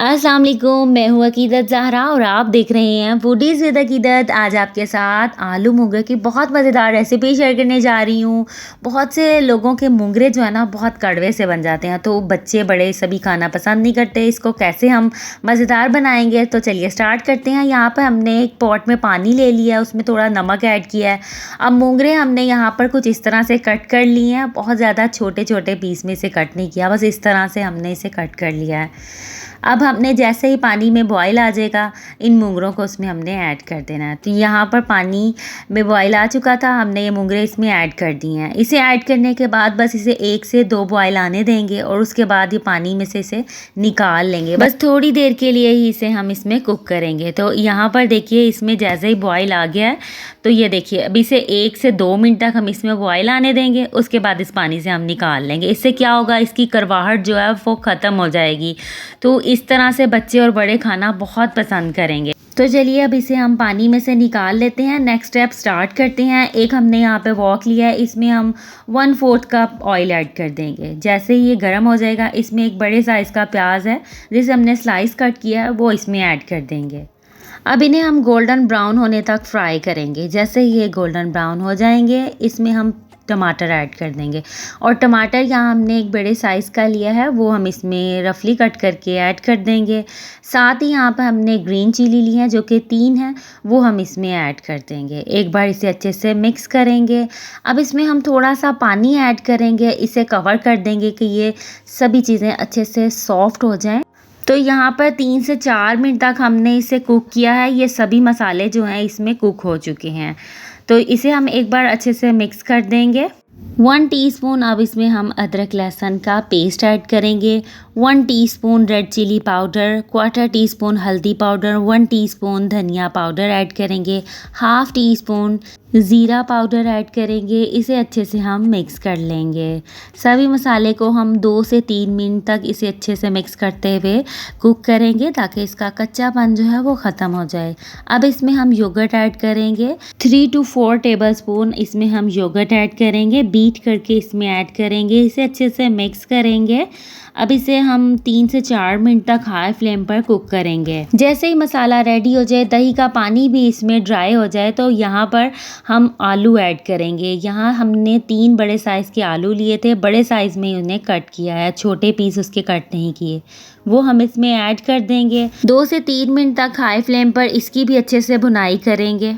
अस्सलाम वालेकुम, मैं हूँ अकीदत ज़हरा और आप देख रहे हैं फूडीज़ विद अकीदत। आज आपके साथ आलू मूंगरे की बहुत मज़ेदार रेसिपी शेयर करने जा रही हूँ। बहुत से लोगों के मूंगरे जो है ना बहुत कड़वे से बन जाते हैं, तो बच्चे बड़े सभी खाना पसंद नहीं करते। इसको कैसे हम मज़ेदार बनाएंगे, तो चलिए स्टार्ट करते हैं। यहाँ पर हमने एक पॉट में पानी ले लिया है, उसमें थोड़ा नमक ऐड किया है। अब मूंगरे हमने यहाँ पर कुछ इस तरह से कट कर लिए हैं। बहुत ज़्यादा छोटे छोटे पीस में से कट नहीं किया, बस इस तरह से हमने इसे कट कर लिया है। अब हमने जैसे ही पानी में बॉयल आ जाएगा, इन मूंगरों को उसमें हमने ऐड कर देना है। तो यहाँ पर पानी में बॉयल आ चुका था, हमने ये मूंगरे इसमें ऐड कर दिए हैं। इसे ऐड करने के बाद बस इसे 1 से 2 बॉयल आने देंगे और उसके बाद ये पानी में से इसे निकाल लेंगे। बस थोड़ी देर के लिए ही इसे हम इसमें कुक करेंगे। तो यहाँ पर देखिए, इसमें जैसे ही बॉयल आ गया है, तो ये देखिए अब इसे 1 से 2 मिनट तक हम इसमें बॉयल आने देंगे। उसके बाद इस पानी से हम निकाल लेंगे। इससे क्या होगा, इसकी करवाहट जो है वो ख़त्म हो जाएगी। तो इस तरह से बच्चे और बड़े खाना बहुत पसंद करेंगे। तो चलिए अब इसे हम पानी में से निकाल लेते हैं। नेक्स्ट स्टेप स्टार्ट करते हैं। एक हमने यहाँ पे वॉक लिया है, इसमें हम 1/4 कप ऑयल ऐड कर देंगे। जैसे ही ये गर्म हो जाएगा, इसमें एक बड़े साइज़ का प्याज है जिसे हमने स्लाइस कट किया है, वो इसमें ऐड कर देंगे। अब इन्हें हम गोल्डन ब्राउन होने तक फ्राई करेंगे। जैसे ही ये गोल्डन ब्राउन हो जाएंगे, इसमें हम टमाटर ऐड कर देंगे। और टमाटर यहाँ हमने एक बड़े साइज़ का लिया है, वो हम इसमें रफली कट करके ऐड कर देंगे। साथ ही यहाँ पर हमने ग्रीन चिली ली है जो कि 3 है, वो हम इसमें ऐड कर देंगे। एक बार इसे अच्छे से मिक्स करेंगे। अब इसमें हम थोड़ा सा पानी ऐड करेंगे, इसे कवर कर देंगे कि ये सभी चीज़ें अच्छे से सॉफ्ट हो जाएं। तो यहाँ पर 3 से 4 मिनट तक हमने इसे कुक किया है। ये सभी मसाले जो हैं इसमें कुक हो चुके हैं। तो इसे हम एक बार अच्छे से मिक्स कर देंगे। 1 टीस्पून अब इसमें हम अदरक लहसुन का पेस्ट ऐड करेंगे। 1 teaspoon red chilli powder, 1/4 teaspoon हल्दी पाउडर, 1 टीस्पून धनिया पाउडर ऐड करेंगे। 1/2 टीस्पून ज़ीरा पाउडर ऐड करेंगे। इसे अच्छे से हम मिक्स कर लेंगे। सभी मसाले को हम 2 से 3 मिनट तक इसे अच्छे से मिक्स करते हुए कुक करेंगे ताकि इसका कच्चापन जो है वो ख़त्म हो जाए। अब इसमें हम योगर्ट ऐड करेंगे। 3 to 4 टेबलस्पून इसमें हम योगर्ट ऐड करेंगे। बीट करके इसमें ऐड करेंगे। इसे अच्छे से मिक्स करेंगे। अब इसे हम 3 से 4 मिनट तक हाई फ्लेम पर कुक करेंगे। जैसे ही मसाला रेडी हो जाए, दही का पानी भी इसमें ड्राई हो जाए, तो यहाँ पर हम आलू ऐड करेंगे। यहाँ हमने 3 बड़े साइज़ के आलू लिए थे, बड़े साइज़ में उन्हें कट किया है, छोटे पीस उसके कट नहीं किए। वो हम इसमें ऐड कर देंगे। 2 से 3 मिनट तक हाई फ्लेम पर इसकी भी अच्छे से भुनाई करेंगे।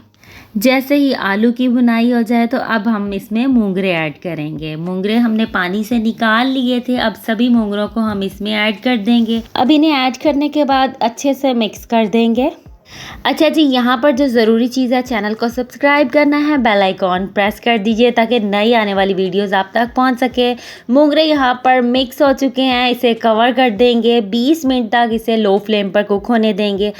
जैसे ही आलू की भुनाई हो जाए, तो अब हम इसमें मूंगरे ऐड करेंगे। मूंगरे हमने पानी से निकाल लिए थे, अब सभी मूंगरों को हम इसमें ऐड कर देंगे। अब इन्हें ऐड करने के बाद अच्छे से मिक्स कर देंगे। अच्छा जी, यहाँ पर जो ज़रूरी चीज़ है, चैनल को सब्सक्राइब करना है, बेल आइकॉन प्रेस कर दीजिए ताकि नई आने वाली वीडियोस आप तक पहुँच सके। मूंगरे यहाँ पर मिक्स हो चुके हैं, इसे कवर कर देंगे। 20 मिनट तक इसे लो फ्लेम पर कुक होने देंगे।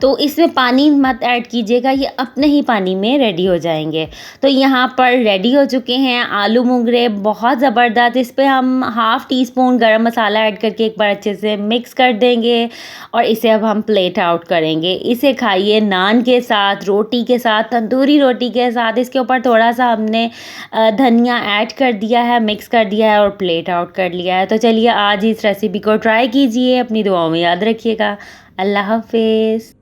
तो इसमें पानी मत ऐड कीजिएगा, ये अपने ही पानी में रेडी हो जाएंगे। तो यहाँ पर रेडी हो चुके हैं आलू मूंगरे, बहुत ज़बरदस्त। इस पर हम 1/2 टीस्पून गरम मसाला ऐड करके एक बार अच्छे से मिक्स कर देंगे और इसे अब हम प्लेट आउट करेंगे। इसे खाइए नान के साथ, रोटी के साथ, तंदूरी रोटी के साथ। इसके ऊपर थोड़ा सा हमने धनिया ऐड कर दिया है, मिक्स कर दिया है और प्लेट आउट कर लिया है। तो चलिए आज इस रेसिपी को ट्राई कीजिए, अपनी दुआओं में याद रखिएगा। अल्लाह हाफिज़।